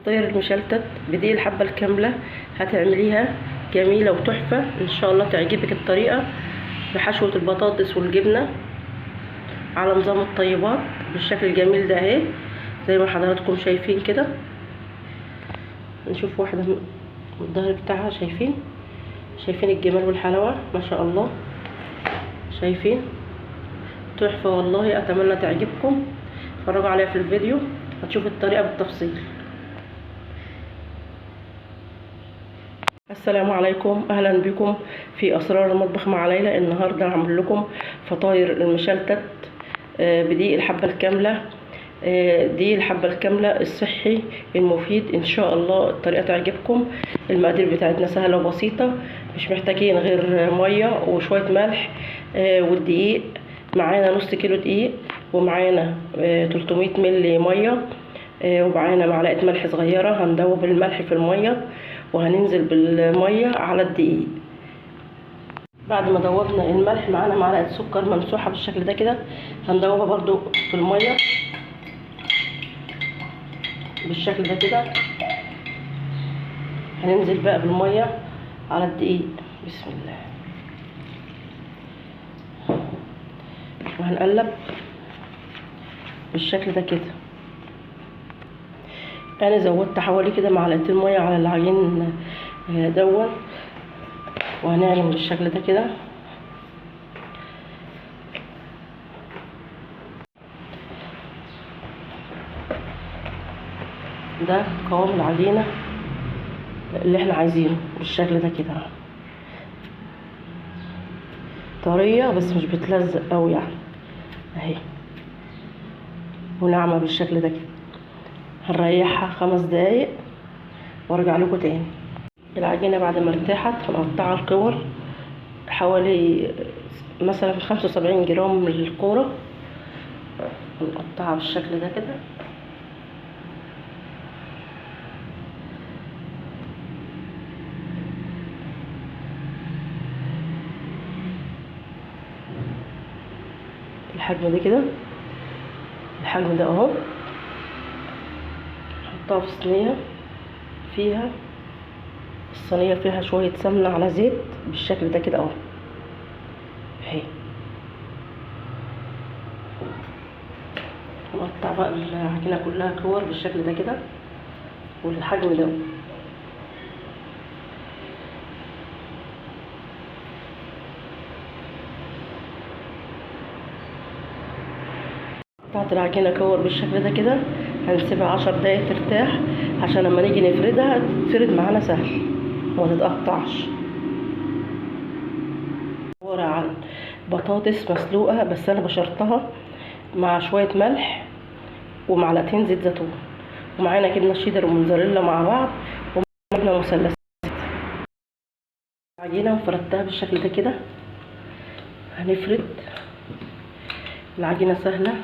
فطاير المشلتت بدي الحبة الكاملة هتعمليها جميلة وتحفة ان شاء الله. تعجبك الطريقة بحشوة البطاطس والجبنة على نظام الطيبات بالشكل الجميل ده اهي زي ما حضراتكم شايفين كده. نشوف واحدة من الظهر بتاعها، شايفين الجمال والحلاوة ما شاء الله، شايفين تحفة والله. اتمنى تعجبكم، اتفرجوا عليها في الفيديو هتشوفوا الطريقة بالتفصيل. السلام عليكم، اهلا بكم في اسرار المطبخ مع ليلى. النهارده هعمل لكم فطاير المشلتت بدقيق الحبه الكامله. دي الحبه الكامله الصحي المفيد ان شاء الله. الطريقه تعجبكم. المقادير بتاعتنا سهله وبسيطه، مش محتاجين غير ميه وشويه ملح والدقيق. معانا نص كيلو دقيق، ومعانا 300 مللي ميه، ومعانا معلقه ملح صغيره. هندوب الملح في الميه وهننزل بالميه على الدقيق. بعد ما دوبنا الملح معانا معلقه سكر ممسوحه بالشكل ده كده، هندوبها برضو في الميه بالشكل ده كده. هننزل بقى بالميه على الدقيق بسم الله، وهنقلب بالشكل ده كده. انا زودت حوالي كده معلقتين ميه على العجين دون، وهنعمل بالشكل ده كده. ده قوام العجينه اللي احنا عايزينه بالشكل ده كده، طريه بس مش بتلزق قوي يعني اهي، وناعمه بالشكل ده كده. هنريحها 5 دقايق وارجع لكم تاني. العجينه بعد ما ارتاحت هنقطعها الكور حوالي مثلا 75 جرام من الكوره، هنقطعها بالشكل ده كده. الحجم ده كده، الحجم ده اهو. نحطها في صينيه، الصينيه فيها شويه سمنه على زيت بالشكل ده كده اهو اهي. نقطع بقى العجينه كلها كور بالشكل ده كده والحجم ده. قطعت العجينه كور بالشكل ده كده. هنسيبها 10 دقايق ترتاح عشان لما نيجي نفردها تفرد معانا سهل وما تتقطعش. عباره عن بطاطس مسلوقه بس انا بشرتها مع شويه ملح ومعلقتين زيت زيتون، ومعانا جبنه شيدر وموزاريلا مع بعض، وجبنه مثلثات. العجينه وفردتها بالشكل ده كده. هنفرد العجينه سهله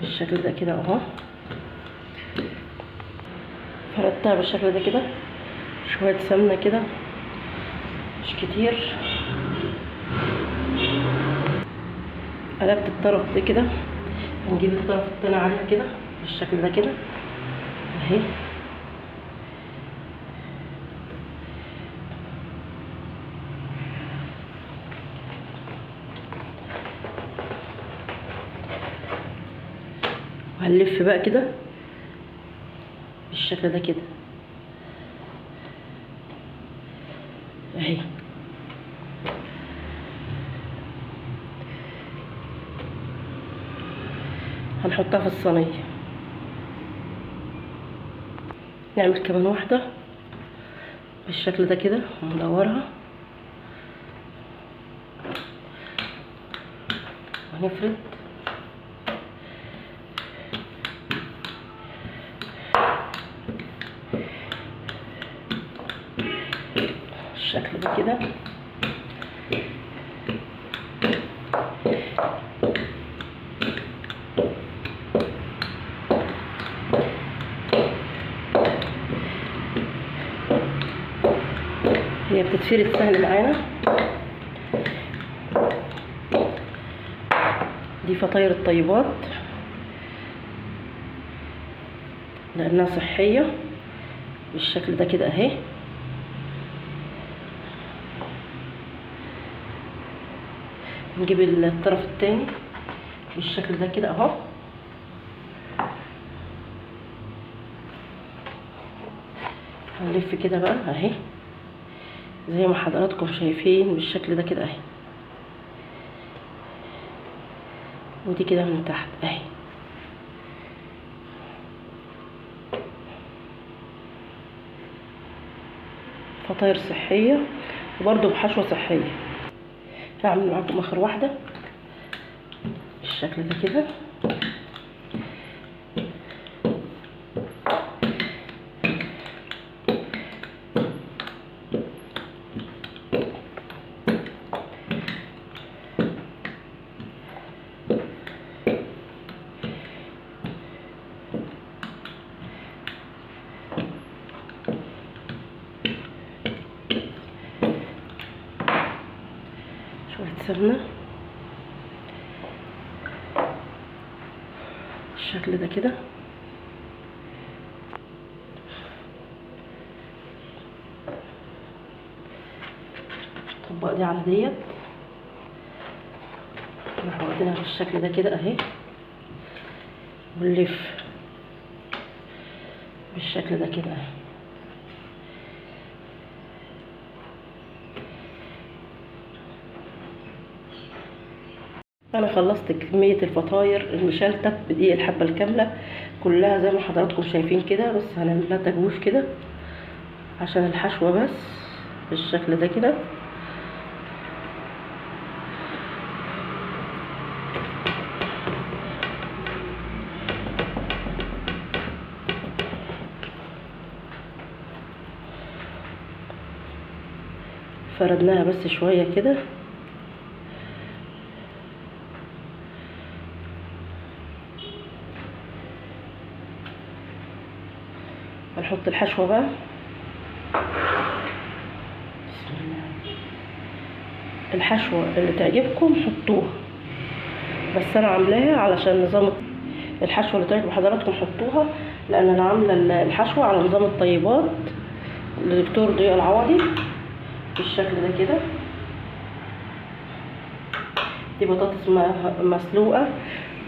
بالشكل ده كده اهو. فردتها بالشكل ده كده، شويه سمنه كده مش كتير. قلبت الطرف ده كده، هنجيب الطرف التاني عليها كده بالشكل ده كده اهي. وهنلف بقى كده بالشكل ده كده اهي. هنحطها في الصينيه. نعمل كمان واحده بالشكل ده كده وندورها ونفرد بالشكل ده كده. هي بتتفرد سهل معانا. دي فطاير الطيبات لانها صحيه بالشكل ده كده اهي. نجيب الطرف التاني بالشكل ده كده اهو. هنلف كده بقى اهي زي ما حضراتكم شايفين بالشكل ده كده اهي، ودي كده من تحت اهي. فطاير صحية وبرده بحشوة صحية. هعمل معاكم اخر واحدة بالشكل ده كده. شوية سمنة بالشكل ده كده. نطبق دي على ديت، نروح واخدينها بالشكل ده كده اهي، ونلف بالشكل ده كده اهي. انا خلصت كميه الفطاير المشلتت بدقيق الحبه الكامله كلها زي ما حضراتكم شايفين كده، بس هنعمل لها تجويف كده عشان الحشوه بس بالشكل ده كده. فردناها بس شويه كده. هنحط الحشوه بقى. بسم الله. الحشوه اللي تعجبكم حطوها، بس انا عاملاها علشان نظام الحشوه اللي تعجب حضراتكم حطوها، لان انا عامله الحشوه على نظام الطيبات للدكتور ضياء العوضي بالشكل ده كده. دي بطاطس مسلوقه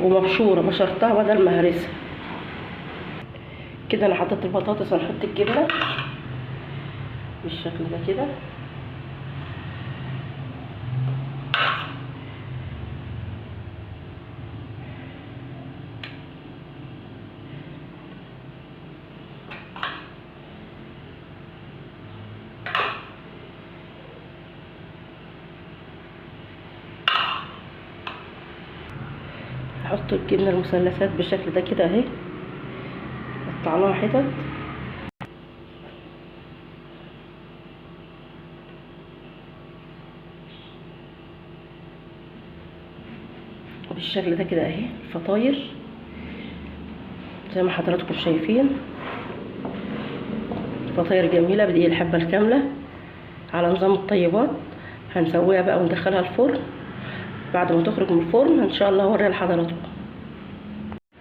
ومبشوره، بشرتها بدل ما هرسها كده. انا حطيت البطاطس، هنحط الجبنه بالشكل ده كده. هحط الجبنه المثلثات بالشكل ده كده اهي، قطعناها حتت بالشكل ده كده اهي. الفطاير زي ما حضراتكم شايفين، فطاير جميله بدقيق الحبه الكامله على نظام الطيبات. هنسويها بقى وندخلها الفرن. بعد ما تخرج من الفرن ان شاء الله هوريها لحضراتكم.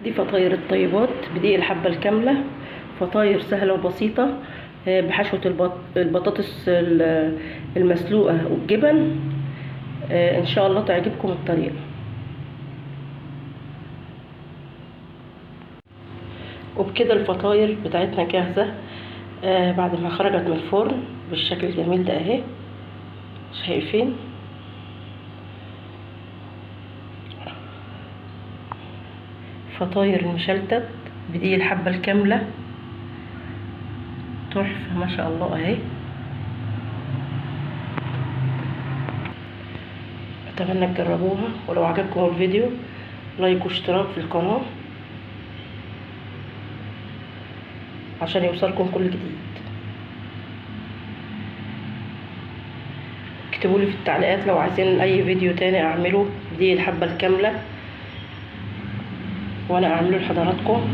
دي فطاير الطيبات بدقيق الحبه الكامله، فطاير سهله وبسيطه بحشوه البطاطس المسلوقه والجبن. ان شاء الله تعجبكم الطريقه. وبكده الفطاير بتاعتنا جاهزه بعد ما خرجت من الفرن بالشكل الجميل ده اهي. شايفين فطاير المشلتت بدقيق الحبه الكامله تحفه ما شاء الله اهي. اتمنى تجربوها، ولو عجبكم الفيديو لايك واشتراك في القناه عشان يوصلكم كل جديد. اكتبوا لي في التعليقات لو عايزين اي فيديو تاني اعمله بدقيق الحبه الكامله وانا اعمله لحضراتكم.